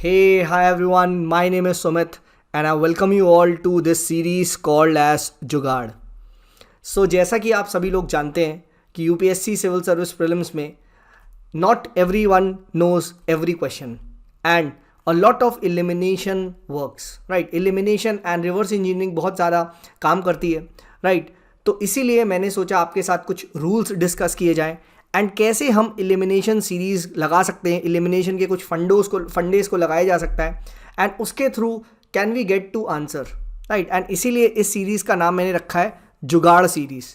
Hey, hi everyone, my name is Sumit and I welcome you all to this series called as जुगाड़। जैसा कि आप सभी लोग जानते हैं कि यूपीएससी सिविल सर्विस प्रीलिम्स में not everyone knows every question and a lot of elimination works, right? Elimination and reverse engineering बहुत ज़्यादा काम करती है, right? तो इसीलिए मैंने सोचा आपके साथ कुछ रूल्स डिस्कस किए जाएं एंड कैसे हम एलिमिनेशन सीरीज़ लगा सकते हैं, एलिमिनेशन के कुछ फंडेज को लगाया जा सकता है एंड उसके through can we get to answer, right? And इसीलिए इस सीरीज़ का नाम मैंने रखा है जुगाड़ सीरीज़।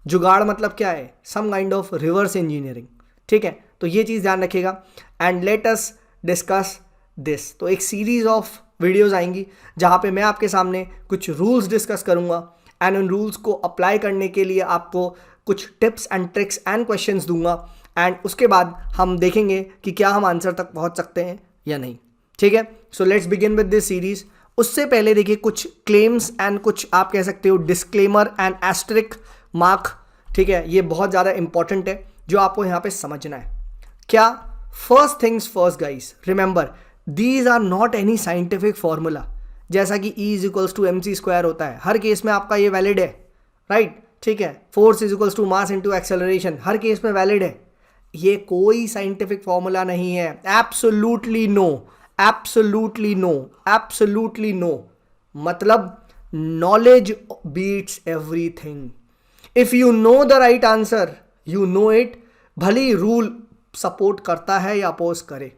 जुगाड़ मतलब क्या है? Some kind of reverse engineering, ठीक है? तो ये चीज़ ध्यान रखिएगा and let us discuss this. तो एक सीरीज़ ऑफ वीडियोज़ आएंगी जहाँ पे मैं आपके सामने कुछ रूल्स डिस्कस करूँगा एंड उन रूल्स को अप्लाई करने के लिए आपको कुछ tips and tricks and questions दूंगा एंड उसके बाद हम देखेंगे कि क्या हम आंसर तक पहुंच सकते हैं या नहीं, ठीक है? So let's begin with this series. उससे पहले देखिए कुछ क्लेम्स एंड कुछ आप कह सकते हो डिस्क्लेमर एंड एस्टेरिक मार्क, ठीक है? ये बहुत ज़्यादा इंपॉर्टेंट है जो आपको यहाँ पे समझना है। क्या? First things first guys, remember these are not any scientific formula. जैसा कि E is equals to mc² होता है, हर केस में आपका ये वैलिड है, राइट? ठीक है। Force is equals to mass into acceleration, हर केस में वैलिड है। ये कोई साइंटिफिक फॉर्मूला नहीं है। Absolutely no, absolutely no, absolutely no. मतलब knowledge beats everything. If you know the right answer, you know it, भले रूल सपोर्ट करता है या अपोज करे।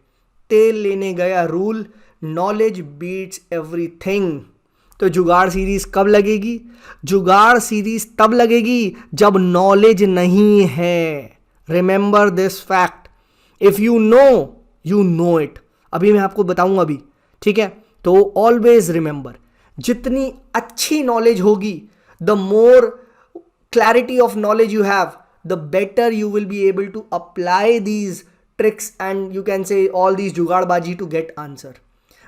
तेल लेने गया रूल, नॉलेज बीट्स एवरीथिंग। तो जुगाड़ सीरीज कब लगेगी? जुगाड़ सीरीज तब लगेगी जब नॉलेज नहीं है। Remember this fact. If you know it. अभी मैं आपको बताऊंगा अभी, ठीक है? तो ऑलवेज रिमेंबर, जितनी अच्छी नॉलेज होगी, the more clarity of knowledge you have, the better you will be able to apply these tricks and you can say all these जुगाड़बाजी टू गेट आंसर।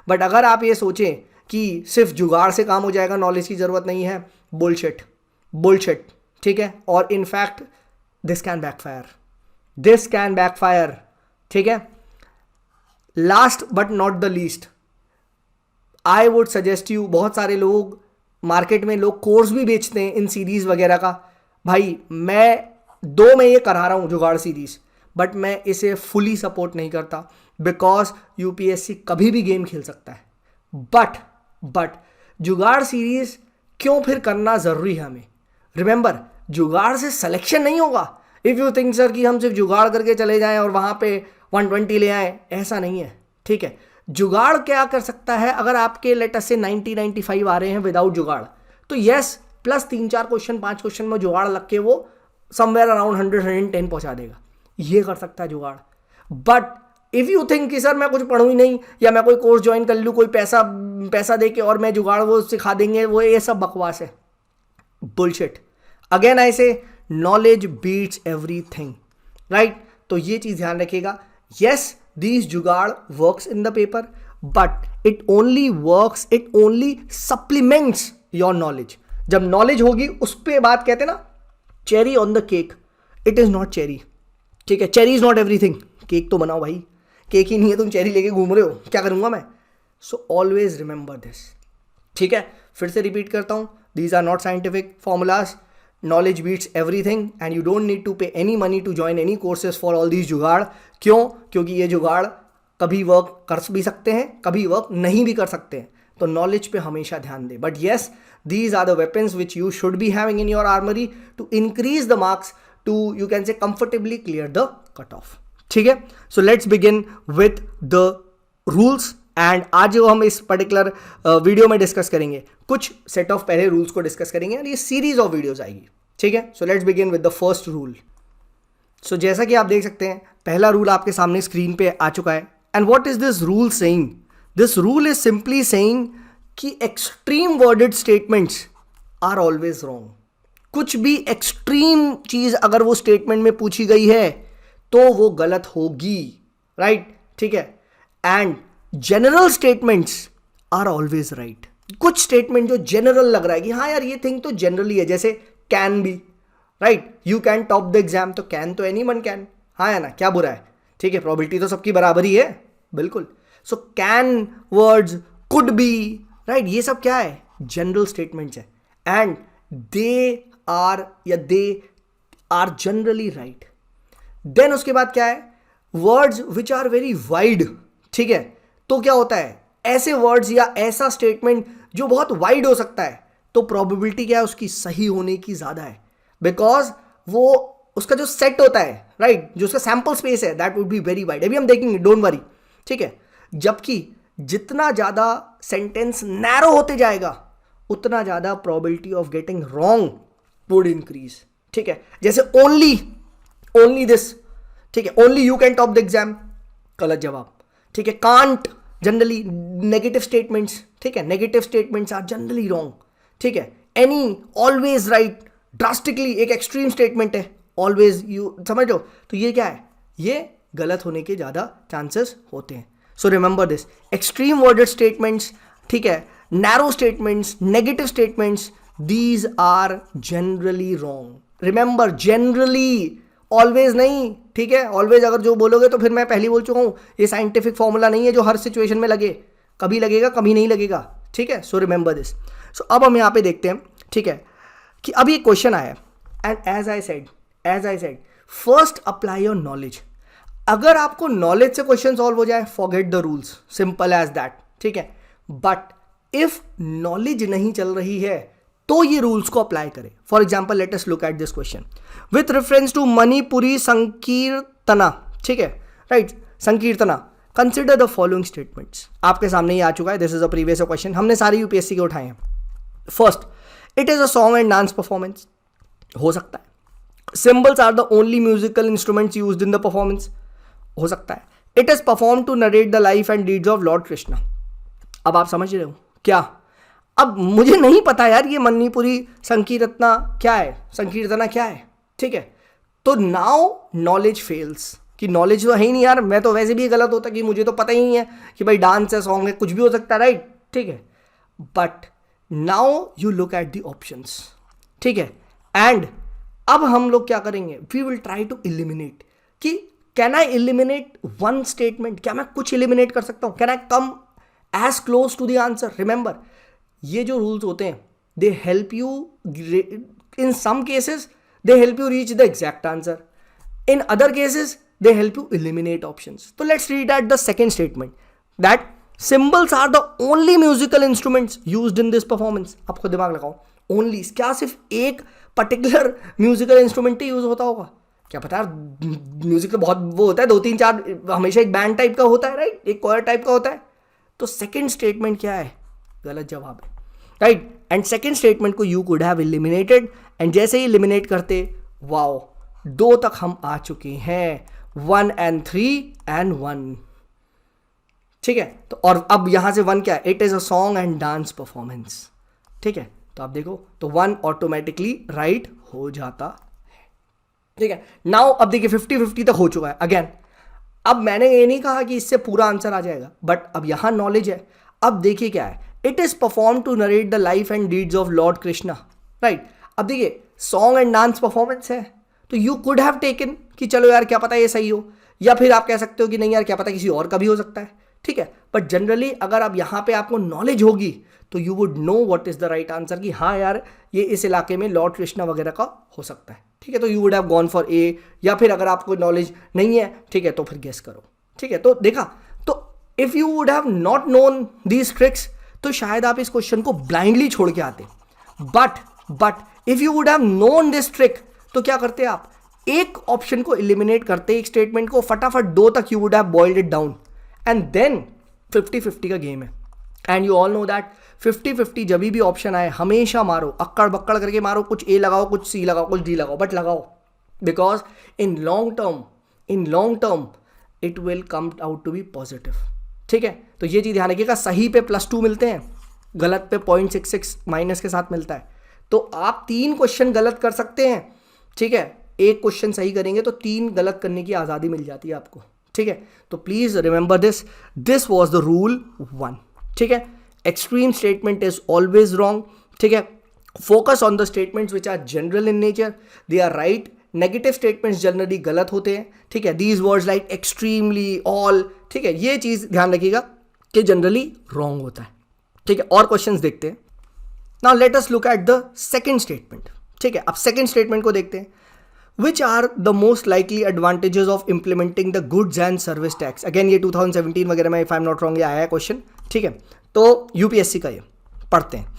बट अगर आप ये सोचें कि सिर्फ जुगाड़ से काम हो जाएगा, नॉलेज की ज़रूरत नहीं है, बुलशिट, बुलशिट, ठीक है? और in fact this can backfire, this can backfire, ठीक है? Last but not the least, I would suggest you, बहुत सारे लोग मार्केट में लोग कोर्स भी बेचते हैं इन सीरीज़ वगैरह का। भाई मैं ये करा रहा हूँ जुगाड़ सीरीज़, बट मैं इसे फुली सपोर्ट नहीं करता बिकॉज यूपीएससी कभी भी गेम खेल सकता है। बट जुगाड़ सीरीज क्यों फिर करना ज़रूरी है हमें? रिमेंबर, जुगाड़ से सिलेक्शन नहीं होगा। इफ़ यू थिंक सर कि हम सिर्फ जुगाड़ करके चले जाएं और वहाँ पे 120 ले आएँ, ऐसा नहीं है, ठीक है? जुगाड़ क्या कर सकता है? अगर आपके लेटर से 90-95 आ रहे हैं विदाउट जुगाड़, तो यस, प्लस 3-4 क्वेश्चन 5 क्वेश्चन में जुगाड़ लग के वो समवेयर अराउंड 100-110 पहुँचा देगा। ये कर सकता है जुगाड़। बट इफ़ यू थिंक कि सर मैं कुछ पढ़ूँ ही नहीं, या मैं कोई कोर्स ज्वाइन कर लूँ, कोई पैसा दे के और मैं जुगाड़ वो सिखा देंगे, वो ये सब बकवास है, बुलशिट। अगेन आई से नॉलेज बीट्स एवरीथिंग, राइट? तो ये चीज़ ध्यान रखिएगा। यस, दीज जुगाड़ works in the paper, but it only supplements your knowledge. जब नॉलेज होगी उस पर बात, कहते हैं ना, cherry on the cake, it is not cherry, ठीक है? Cherry is not everything. Cake तो बनाओ भाई, केक ही नहीं है, तुम चेरी लेके घूम रहे हो, क्या करूंगा मैं? सो ऑलवेज रिमेंबर दिस, ठीक है? फिर से रिपीट करता हूं, these are not scientific formulas, knowledge beats everything and you don't need to pay any money to join any courses for all these jugaad. क्यों? क्योंकि ये जुगाड़ कभी वर्क कर भी सकते हैं, कभी वर्क नहीं भी कर सकते हैं। तो नॉलेज पे हमेशा ध्यान दें। But yes, these are the weapons which you should be having in your armoury to increase the marks, to you can say comfortably clear the cut off, ठीक है? So let's begin with the rules and आज जो हम इस particular video में discuss करेंगे, कुछ set of पहले रूल्स को डिस्कस करेंगे और ये सीरीज ऑफ वीडियोस आएगी, ठीक है? So let's begin with the first rule. So जैसा कि आप देख सकते हैं, पहला रूल आपके सामने स्क्रीन पे आ चुका है। And what is this rule saying? This rule is simply saying कि extreme worded statements are always wrong. कुछ भी एक्सट्रीम चीज अगर वो स्टेटमेंट में पूछी गई है तो वो गलत होगी, राइट? ठीक है? And general statements are always right. कुछ स्टेटमेंट जो जनरल लग रहा है कि हाँ यार ये थिंग तो जनरली है, जैसे can be, right? You can top the exam, तो कैन तो एनीवन कैन, हाँ या ना, क्या बुरा है? ठीक है, प्रोबेबिलिटी तो सबकी बराबर ही है, बिल्कुल। So can words, could be, right, ये सब क्या है, जनरल स्टेटमेंट्स है, and they are generally right. Then उसके बाद क्या है, words which are very wide. ठीक है, तो क्या होता है, ऐसे वर्ड्स या ऐसा स्टेटमेंट जो बहुत वाइड हो सकता है, तो प्रोबेबिलिटी क्या है उसकी सही होने की ज्यादा है, बिकॉज वो उसका जो सेट होता है, राइट, जो उसका सैंपल स्पेस है, that would be very wide. अभी हम देखेंगे, डोंट वरी. ठीक है, जबकि जितना ज्यादा सेंटेंस नैरो होते जाएगा उतना ज्यादा probability of getting wrong would increase. ठीक है, जैसे ओनली दिस. ठीक है, only you can top the exam, गलत जवाब. ठीक है, कांट, जनरली नेगेटिव स्टेटमेंट्स. ठीक है, negative statements are generally wrong. ठीक है, एनी, ऑलवेज राइट, ड्रास्टिकली एक एक्सट्रीम स्टेटमेंट है, ऑलवेज यू, समझ लो, तो ये क्या है, ये गलत होने के ज्यादा चांसेस होते हैं. So remember this, extreme worded statements, ठीक है, narrow statements, negative statements, these are generally wrong. Remember, generally, always नहीं. ठीक है, ऑलवेज अगर जो बोलोगे तो फिर मैं पहले बोल चुका हूं, ये साइंटिफिक फॉर्मूला नहीं है जो हर सिचुएशन में लगे, कभी लगेगा कभी नहीं लगेगा. ठीक है, सो रिमेंबर दिस. सो अब हम यहां पे देखते हैं, ठीक है, कि अभी एक क्वेश्चन आया, and as I said first apply your knowledge. अगर आपको नॉलेज से क्वेश्चन सॉल्व हो जाए, forget the rules, simple as that. ठीक है, बट इफ नॉलेज नहीं चल रही है तो ये रूल्स को अप्लाई करें. For example, let us look at this question with reference to Manipuri Sankirtana. ठीक है, right, Sankirtana. Consider the following statements. आपके सामने ही आ चुका है, this is a previous question, हमने सारे यूपीएससी के उठाए हैं. First, it is a song and dance performance, हो सकता है. Cymbals are the only musical instruments used in the performance, हो सकता है. It is perform to narrate the life and deeds of lord Krishna. अब आप समझ रहे हो क्या? अब मुझे नहीं पता यार ये मणिपुरी संकीर्तना क्या है. ठीक है, तो नाउ नॉलेज फेल्स, कि नॉलेज तो है ही नहीं यार, मैं तो वैसे भी गलत होता कि मुझे तो पता ही नहीं है कि भाई डांस है, सॉन्ग है, कुछ भी हो सकता है, राइट. ठीक है, but now you look at the options. ठीक है, एंड अब हम लोग क्या करेंगे, we will try to eliminate, कि can I eliminate one statement, क्या मैं कुछ एलिमिनेट कर सकता हूं, can I come as close to the answer. Remember, ये जो रूल्स होते हैं, they help you, in some cases they help you reach the exact answer, in other cases they help you eliminate options. So let's read at the second statement, that symbols are the only musical instruments used in this performance. आप खुद दिमाग लगाओ, only, क्या सिर्फ एक particular musical instrument ही use होता होगा? क्या पता यार, म्यूजिक तो बहुत वो होता है, 2-3-4, हमेशा एक बैंड टाइप का होता है, राइट, एक कोयर टाइप का होता है. तो सेकेंड स्टेटमेंट क्या है, गलत जवाब है, राइट. एंड सेकेंड स्टेटमेंट को you could have eliminated, and जैसे ही एलिमिनेट करते, वाओ, 2 तक हम आ चुके हैं, 1 and 3 and 1. ठीक है, तो और अब यहां से 1 क्या है, it is a song and dance performance. ठीक है, तो आप देखो, तो 1 ऑटोमेटिकली राइट हो जाता है. ठीक है, नाउ अब देखिए 50-50 तक हो चुका है. अगेन, अब मैंने ये नहीं कहा कि इससे पूरा आंसर आ जाएगा, बट अब यहां नॉलेज है. अब देखिए क्या है, it is perform to narrate the life and deeds of lord Krishna, right. अब देखिए सॉन्ग एंड डांस परफॉर्मेंस है, तो यू कुड हैव टेकन कि चलो यार क्या पता ये सही हो, या फिर आप कह सकते हो कि नहीं यार क्या पता किसी और का भी हो सकता है. ठीक है, बट जनरली अगर आप यहाँ पे आपको नॉलेज होगी तो you would know what is the right answer, कि हाँ यार ये इस इलाके में लॉर्ड कृष्णा वगैरह का हो सकता है. ठीक है, तो you would have gone for a, या फिर अगर आपको नॉलेज नहीं है, ठीक है, तो फिर गेस करो. ठीक है, तो देखा, तो if you would have not known these tricks, तो शायद आप इस क्वेश्चन को ब्लाइंडली छोड़ के आते. But if you would have known this trick, तो क्या करते आप, एक ऑप्शन को एलिमिनेट करते, एक स्टेटमेंट को फटाफट 2 तक you would have boiled it down, and then 50-50 का गेम है. And you all know that 50-50 जब भी ऑप्शन आए हमेशा मारो, अक्कड़ बक्कड़ करके मारो, कुछ ए लगाओ, कुछ सी लगाओ, कुछ डी लगाओ, बट लगाओ, because in long term it will come out to be positive. ठीक है, तो ये चीज ध्यान रखिएगा. सही पे +2 मिलते हैं, गलत पे 0.66 माइनस के साथ मिलता है. तो आप 3 क्वेश्चन गलत कर सकते हैं. ठीक है, एक क्वेश्चन सही करेंगे तो 3 गलत करने की आज़ादी मिल जाती है आपको. ठीक है, तो please remember this was the rule 1. ठीक है, extreme statement is always wrong. ठीक है, focus on the statements which are general in nature, they are right. Negative statements generally गलत होते हैं. ठीक है, these words like extremely, all, ठीक है, ये चीज ध्यान रखिएगा. कि जनरली रॉन्ग होता है। ठीक है, और क्वेश्चंस देखते हैं। Now let us look at the second statement. ठीक है, अब सेकंड स्टेटमेंट को देखते हैं। Which are the most likely advantages of implementing the goods and service tax. Again ये 2017 वगैरह में, if I am not wrong, ये आया है क्वेश्चन। ठीक है, तो यूपीएससी का ये पढ़ते हैं।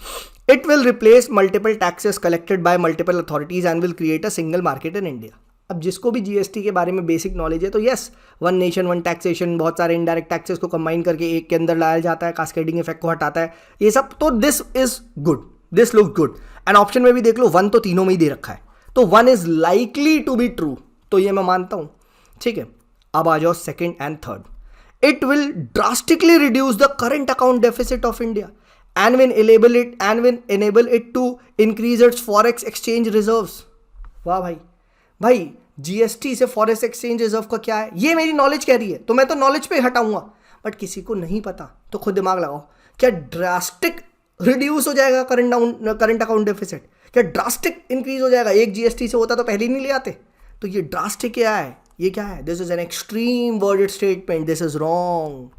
It will replace multiple taxes collected by multiple authorities and will create a single market in India. अब जिसको भी जीएसटी के बारे में बेसिक नॉलेज है तो yes, one nation one taxation, बहुत सारे इनडायरेक्ट टैक्सेस को कंबाइन करके एक के अंदर लाया जाता है, कास्केडिंग इफेक्ट को हटाता है, ये सब। तो this is good, this looks good. And option में भी देख लो, वन तो तीनों में ही दे रखा है, तो one is likely to be true, तो ये मैं मानता हूं। ठीक है, अब आ जाओ second and third. It will drastically reduce the current account deficit of India and will enable it to increase its forex exchange reserves। वाह भाई जीएसटी से फॉरेक्स एक्सचेंज रिजर्व का क्या है, ये मेरी नॉलेज कह रही है, तो मैं तो नॉलेज पे हटाऊंगा। बट किसी को नहीं पता तो खुद दिमाग लगाओ, क्या ड्रास्टिक रिड्यूस हो जाएगा करंट अकाउंट डेफिसिट? क्या ड्रास्टिक इंक्रीज हो जाएगा? एक जीएसटी से होता तो पहले ही नहीं ले आते। तो ये ड्रास्टिक क्या है, ये क्या है? This is an extreme worded statement, this is wrong.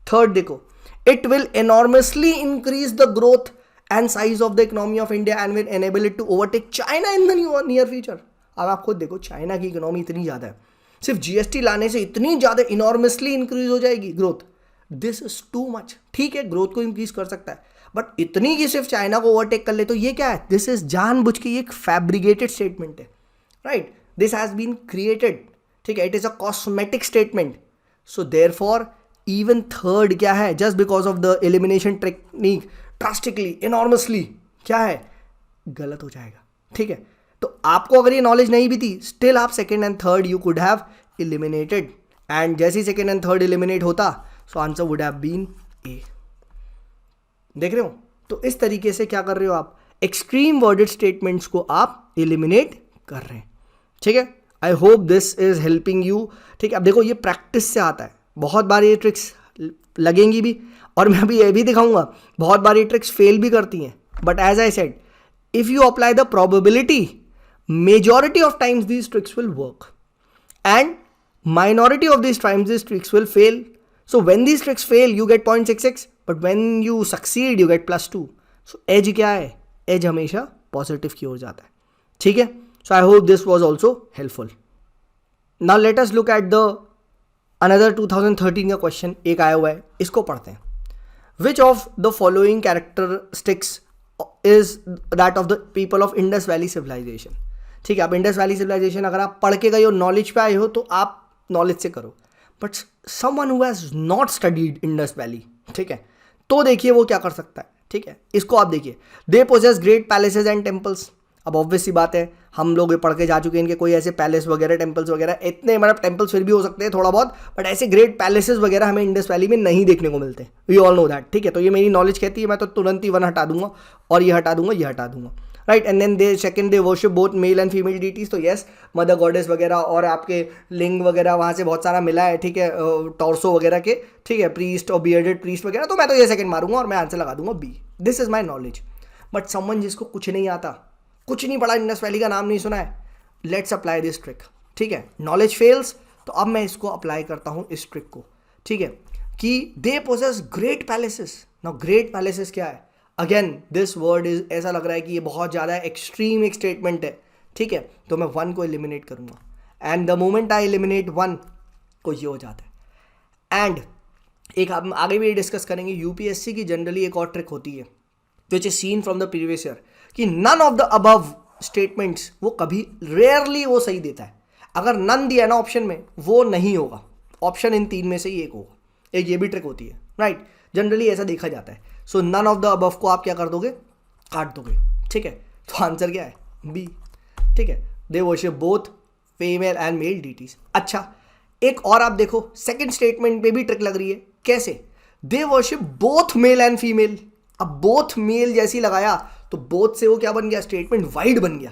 Third देखो, it will enormously increase the growth and size of the economy of India and will enable it to overtake China in the near future। अब आप खुद देखो, China की economy इतनी ज़्यादा है, सिर्फ जीएसटी लाने से इतनी ज़्यादा इनॉर्मसली इंक्रीज हो जाएगी growth. This is too much. ठीक है, ग्रोथ को इंक्रीज कर सकता है, बट इतनी कि सिर्फ चाइना को ओवरटेक कर ले, तो ये क्या है? दिस इज जानबूझ के एक फैब्रिकेटेड स्टेटमेंट है, right? This has been created. ठीक है, it is a cosmetic statement. So therefore even third क्या है? Just because of the elimination technique, drastically, enormously, क्या है? गलत हो जाएगा। ठीक है, तो आपको अगर ये नॉलेज नहीं भी थी, स्टिल आप second and third you could have eliminated, and जैसे ही सेकेंड एंड थर्ड एलिमिनेट होता, so answer would have been A. देख रहे हो? तो इस तरीके से क्या कर रहे हो आप? एक्सट्रीम वर्डेड स्टेटमेंट्स को आप एलिमिनेट कर रहे हैं। ठीक है, I hope this is helping you. ठीक है, अब देखो, ये प्रैक्टिस से आता है, बहुत बार ये ट्रिक्स लगेंगी भी, और मैं अभी ये भी दिखाऊंगा, बहुत बार ये ट्रिक्स फेल भी करती हैं। But as I said, if you apply the probability, majority of times these tricks will work and minority of these times these tricks will fail. So when these tricks fail you get 0.66, but when you succeed you get +2. So edge क्या है? edge हमेशा positive की ओर जाता है। ठीक है, so I hope this was also helpful. Now let us look at the another 2013 का question एक आया हुआ है, इसको पढ़ते हैं। Which of the following characteristics is that of the people of Indus Valley civilization? ठीक है, अब इंडस वैली सिविलाइजेशन अगर आप पढ़ के गए हो, नॉलेज पे आए हो, तो आप नॉलेज से करो। But someone who has not studied Indus valley, ठीक है, तो देखिए वो क्या कर सकता है। ठीक है, इसको आप देखिए। They possess great palaces and temples. अब ऑब्वियस सी बात है, हम लोग ये पढ़ के जा चुके हैं इनके कोई ऐसे पैलेस वगैरह, टेम्पल्स वगैरह, इतने मतलब टेम्पल्स फिर भी हो सकते हैं थोड़ा बहुत, बट ऐसे ग्रेट पैलेसेस वगैरह हमें इंडस वैली में नहीं देखने को मिलते। We all know that. ठीक है, तो ये मेरी नॉलेज कहती है, मैं तो तुरंत ही वन हटा दूंगा और ये हटा दूंगा, ये हटा दूंगा, right. And then they second they worship both male and female deities. तो यस, मदर गॉडेस वगैरह और आपके लिंग वगैरह वहाँ से बहुत सारा मिला है। ठीक है, टॉर्सो वगैरह के, ठीक है, प्रीस्ट और बियर्डेड प्रीस्ट वगैरह। तो मैं तो ये सेकंड मारूंगा और मैं आंसर लगा दूंगा B. This is my knowledge. But someone जिसको कुछ नहीं आता, कुछ नहीं पढ़ा, इंडस वैली का नाम नहीं सुना है, लेट्स अप्लाई दिस ट्रिक। ठीक है, नॉलेज फेल्स, तो अब मैं इसको अप्लाई करता हूँ इस ट्रिक को। ठीक है, कि they possess great palaces. Now great palaces क्या है? अगेन दिस वर्ड इज, ऐसा लग रहा है कि ये बहुत ज़्यादा एक्सट्रीम एक स्टेटमेंट है। ठीक है, तो मैं वन को एलिमिनेट करूँगा, and the moment I eliminate one, को ये हो जाता है। एंड एक हम आगे भी डिस्कस करेंगे, यूपीएससी की जनरली एक और ट्रिक होती है which is seen from the previous year, कि none of the above statements, वो कभी रेयरली वो सही देता है। अगर नन दिया ना ऑप्शन में, वो नहीं होगा, ऑप्शन इन तीन में से ही एक होगा। एक ये भी ट्रिक होती है, राइट, जनरली ऐसा देखा जाता है। सो नन ऑफ द अबव को आप क्या कर दोगे? काट दोगे। ठीक है, तो आंसर क्या है? बी। ठीक है, they worship both female and male deities. अच्छा, एक और आप देखो, सेकंड स्टेटमेंट पे भी ट्रिक लग रही है। कैसे? दे worship both male and female. अब बोथ मेल जैसी लगाया तो बोथ से वो क्या बन गया? स्टेटमेंट वाइड बन गया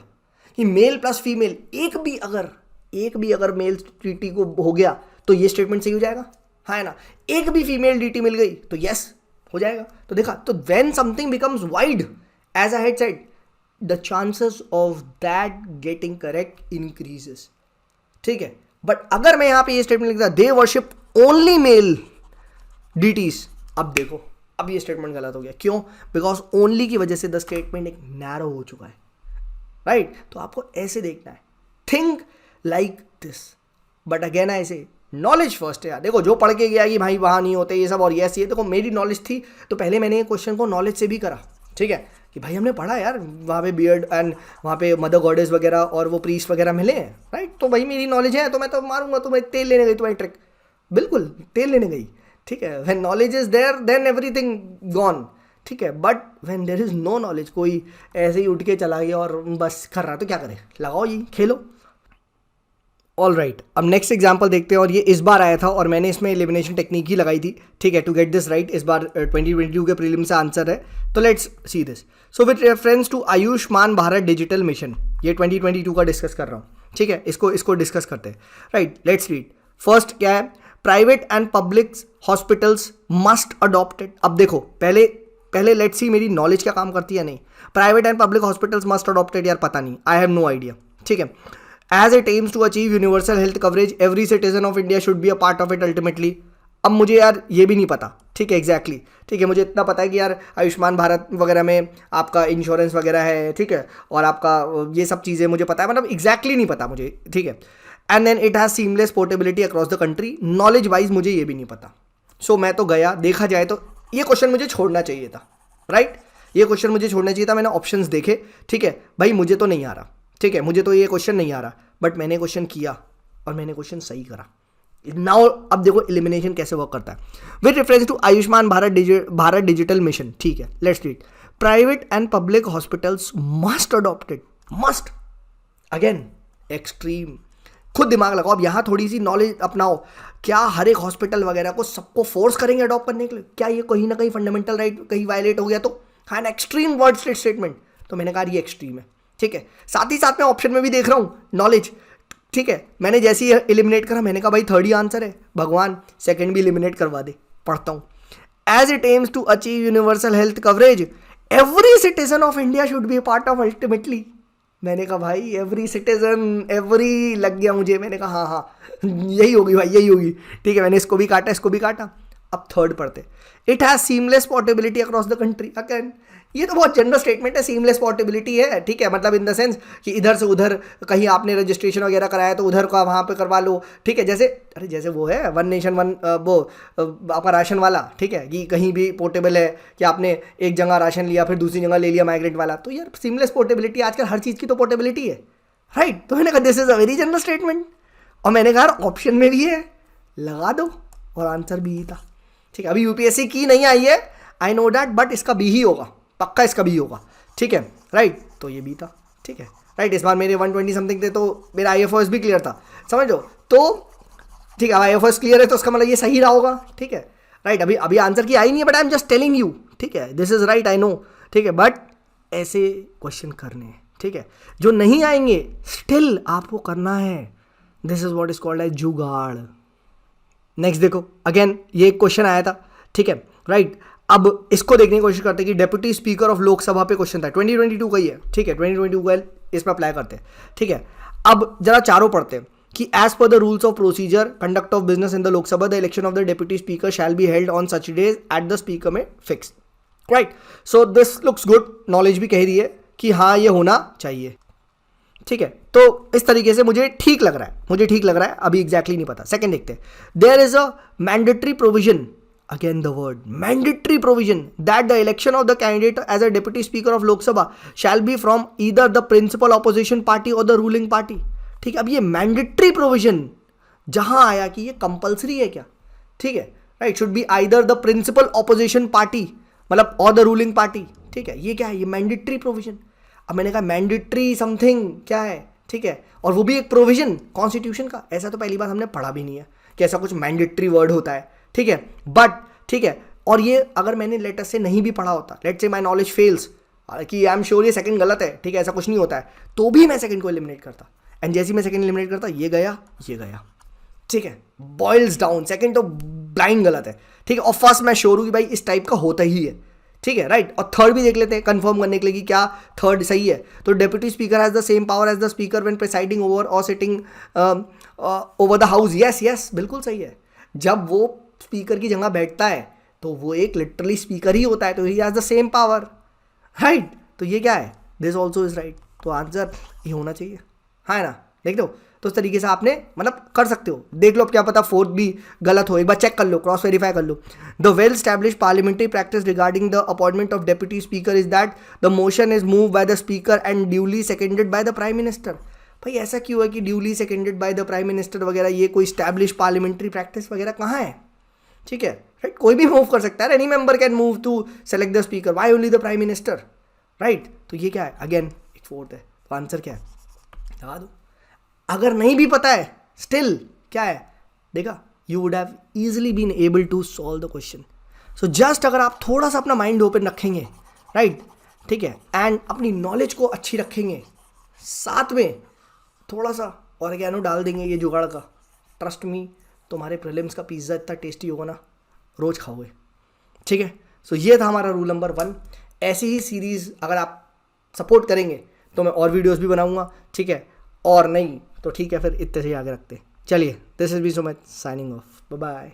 कि मेल प्लस फीमेल, एक भी अगर मेल डीटी को हो गया तो ये स्टेटमेंट सही हो जाएगा, है ना। एक भी फीमेल डीटी मिल गई तो यस हो जाएगा। तो देखा, तो when something becomes wide, as I had said, the chances of that getting correct increases. ठीक है, बट अगर मैं यहां पे ये स्टेटमेंट लिखता, they worship only mail deities, अब देखो, अब ये स्टेटमेंट गलत हो गया। क्यों? बिकॉज ओनली की वजह से द स्टेटमेंट एक नैरो हो चुका है, राइट? तो आपको ऐसे देखना है, think like this. But again ऐसे नॉलेज फर्स्ट है यार। देखो, जो पढ़ के गया कि भाई वहाँ नहीं होते ये सब और यस ये, देखो मेरी नॉलेज थी तो पहले मैंने ये क्वेश्चन को नॉलेज से भी करा, ठीक है, कि भाई हमने पढ़ा यार वहाँ पे बियर्ड एंड वहाँ पे मदर गॉडेस वगैरह और वो प्रीस्ट वगैरह मिले हैं, राइट? तो भाई मेरी नॉलेज है तो मैं तो मारूंगा, तो मैं तेल लेने गई तुम्हारी ट्रिक, बिल्कुल तेल लेने गई, ठीक है। When knowledge is there then everything gone, ठीक है। But when there is no knowledge, कोई ऐसे ही उठ के चला गया और बस कर रहा, तो क्या करे? लगाओ ये खेलो। ऑल राइट, अब नेक्स्ट एग्जाम्पल देखते हैं, और ये इस बार आया था और मैंने इसमें एलिमिनेशन टेक्निक ही लगाई थी, ठीक है, टू गेट दिस राइट। इस बार 2022 के प्रीलिम से आंसर है, तो let's see this. So with reference to Ayushman Bharat digital mission, ये 2022 का डिस्कस कर रहा हूँ, ठीक है, इसको डिस्कस करते हैं, राइट? Let's read. फर्स्ट क्या है? Private and public hospitals must adopted. अब देखो, पहले लेट्स सी मेरी नॉलेज क्या काम करती है नहीं। Private and public hospitals must adopted, यार पता नहीं, आई हैव नो आइडिया, ठीक है। As it aims to achieve universal health coverage, every citizen of India should be a part of it ultimately. अब मुझे यार ये भी नहीं पता, ठीक है, एग्जैक्टली, ठीक है, मुझे इतना पता है कि यार आयुष्मान भारत वगैरह में आपका इंश्योरेंस वगैरह है, ठीक है, और आपका ये सब चीज़ें मुझे पता है, मतलब एग्जैक्टली नहीं पता मुझे, ठीक है। And then it has seamless portability across the country, knowledge wise मुझे ये भी नहीं पता। सो मैं तो गया, देखा जाए तो ये क्वेश्चन मुझे छोड़ना चाहिए था, राइट? ये क्वेश्चन मुझे छोड़ना चाहिए था, मैंने ऑप्शंस देखे, ठीक है, भाई मुझे तो नहीं आ रहा, ठीक है, मुझे तो ये क्वेश्चन नहीं आ रहा, बट मैंने क्वेश्चन किया और मैंने क्वेश्चन सही करा। नाउ अब देखो एलिमिनेशन कैसे वर्क करता है। With reference to Ayushman Bharat digital mission, ठीक है, let's read. Private and public hospitals must adopted, must, again extreme, खुद दिमाग लगाओ। अब यहाँ थोड़ी सी नॉलेज अपनाओ। क्या हर एक हॉस्पिटल वगैरह को सबको फोर्स करेंगे अडॉप्ट करने के लिए? क्या ये कहीं ना कहीं फंडामेंटल राइट कहीं वायलेट हो गया? तो हाँ, एन एक्सट्रीम वर्ड स्टेटमेंट, तो मैंने कहा ये एक्सट्रीम है, ठीक है। साथ ही साथ मैं ऑप्शन में भी देख रहा हूँ नॉलेज, ठीक है, मैंने जैसे ही एलिमिनेट करा, मैंने कहा भाई थर्ड ही आंसर है, भगवान सेकंड भी एलिमिनेट करवा दे। पढ़ता हूँ, as it aims to achieve universal health coverage, every citizen of India should be a part of ultimately. मैंने कहा भाई एवरी सिटीजन, एवरी लग गया मुझे, मैंने कहा हाँ हाँ यही होगी भाई, यही होगी, ठीक है। मैंने इसको भी काटा, इसको भी काटा। अब थर्ड पढ़ते, it has seamless portability across the country. Again ये तो बहुत जनरल स्टेटमेंट है, सीमलेस पोर्टेबिलिटी है, ठीक है, मतलब इन द सेंस कि इधर से उधर कहीं आपने रजिस्ट्रेशन वगैरह कराया तो उधर का वहाँ पे करवा लो, ठीक है। जैसे अरे जैसे वो है वन नेशन वन वो आपका राशन वाला, ठीक है, कि कहीं भी पोर्टेबल है कि आपने एक जगह राशन लिया फिर दूसरी जगह ले लिया माइग्रेंट वाला, तो यार सीमलेस पोर्टेबिलिटी आजकल हर चीज़ की तो पोर्टेबिलिटी है, राइट? तो मैंने कहा this is a very general statement, और मैंने कहा ऑप्शन में भी है, लगा दो, और आंसर बी ही था, ठीक है। अभी यूपीएससी की नहीं आई है, आई नो डैट, बट इसका बी ही होगा, पक्का इसका भी होगा, ठीक है, राइट? तो ये भी था, ठीक है, राइट। इस बार मेरे 120 समथिंग थे, तो मेरा IFOS भी क्लियर था, समझ लो, तो ठीक है, अब IFOS क्लियर है तो उसका मतलब ये सही रहा होगा, ठीक है, राइट। अभी आंसर की आई नहीं है, but I am just telling you, ठीक है, this is right, I know, ठीक है, बट ऐसे क्वेश्चन करने हैं, ठीक है, जो नहीं आएंगे स्टिल आपको करना है। This is what is called as जुगाड़। नेक्स्ट देखो, अगेन ये एक क्वेश्चन आया था, ठीक है, राइट। अब इसको देखने की कोशिश करते हैं कि डेप्यूटी स्पीकर ऑफ लोकसभा पे क्वेश्चन था, 2022 का ही है, ठीक है, 2022 का इस पर अप्लाई करते हैं, ठीक है। अब जरा चारों पढ़ते हैं कि as per the rules of procedure conduct of business in the Lok Sabha the election of the deputy speaker shall be held on such days at the speaker में fix, right. So this looks good, knowledge भी कह रही है कि हाँ ये होना चाहिए, ठीक है। तो इस तरीके से मुझे ठीक लग रहा है, अभी एग्जैक्टली नहीं पता। सेकंड देखते हैं, there is a mandatory provision, again the word mandatory provision, that the election of the candidate as a deputy speaker of Lok Sabha shall be from either the principal opposition party or the ruling party, ठीक है। अब ये mandatory provision जहां आया कि ये compulsory है क्या, ठीक है, right, should be either the principal opposition party मतलब or the ruling party, ठीक है, ये क्या है, ये mandatory provision। अब मैंने कहा mandatory something क्या है, ठीक है, और वो भी एक प्रोविजन कॉन्स्टिट्यूशन का, ऐसा तो पहली बार हमने पढ़ा भी नहीं है कि ऐसा कुछ मैंडेटरी वर्ड होता है, ठीक है, बट ठीक है। और ये अगर मैंने लेटर से नहीं भी पढ़ा होता, let's say my knowledge fails, कि आई एम श्योर ये सेकंड गलत है, ठीक है, ऐसा कुछ नहीं होता है, तो भी मैं सेकंड को एलिमिनेट करता, एंड जैसे मैं सेकंड एलिमिनेट करता ये गया, ठीक है, बॉइल्स डाउन, सेकंड तो ब्लाइंड गलत है, ठीक है, और फर्स्ट मैं श्योर हूँ कि भाई इस टाइप का होता ही है, ठीक है, राइट। और थर्ड भी देख लेते हैं कंफर्म करने के लिए कि क्या थर्ड सही है। तो deputy speaker has the same power as the speaker when presiding over और sitting over the house, yes बिल्कुल सही है। जब वो स्पीकर की जगह बैठता है तो वो एक लिटरली स्पीकर ही होता है, तो he has the same power, right. तो ये क्या है, दिस ऑल्सो इज राइट। तो आंसर ये होना चाहिए, है ना। देख लो, तो उस तरीके से आपने मतलब कर सकते हो। देख लो, अब क्या पता फोर्थ भी गलत हो, एक बार चेक कर लो, क्रॉस वेरीफाई कर लो। The well establish parliamentary practice regarding the appointment of deputy speaker is that the motion is move by the speaker and duly seconded by the prime minister. भाई ऐसा क्यों है कि duly seconded by the prime minister वगैरह, ये कोई establish parliamentary practice वगैरह कहाँ है, ठीक है, राइट। कोई भी मूव कर सकता है, any member can move to select the speaker, why only the prime minister, right. तो ये क्या है, अगेन एक फोर्थ है, तो आंसर क्या है, लगा दो। अगर नहीं भी पता है स्टिल क्या है, देखा, you would have easily been able to solve the question. So just अगर आप थोड़ा सा अपना माइंड ओपन रखेंगे, राइट, ठीक है, एंड अपनी नॉलेज को अच्छी रखेंगे, साथ में थोड़ा सा ऑर्गेनो डाल देंगे ये जुगाड़ का, ट्रस्ट मी, तुम्हारे प्रीलिम्स का पिज़्ज़ा इतना टेस्टी होगा ना, रोज़ खाओगे, ठीक है। सो ये था हमारा रूल नंबर 1। ऐसी ही सीरीज़ अगर आप सपोर्ट करेंगे तो मैं और वीडियोस भी बनाऊंगा, ठीक है, और नहीं तो ठीक है, फिर इतने से ही आगे रखते हैं। चलिए, this is B Sumit signing off, bye bye.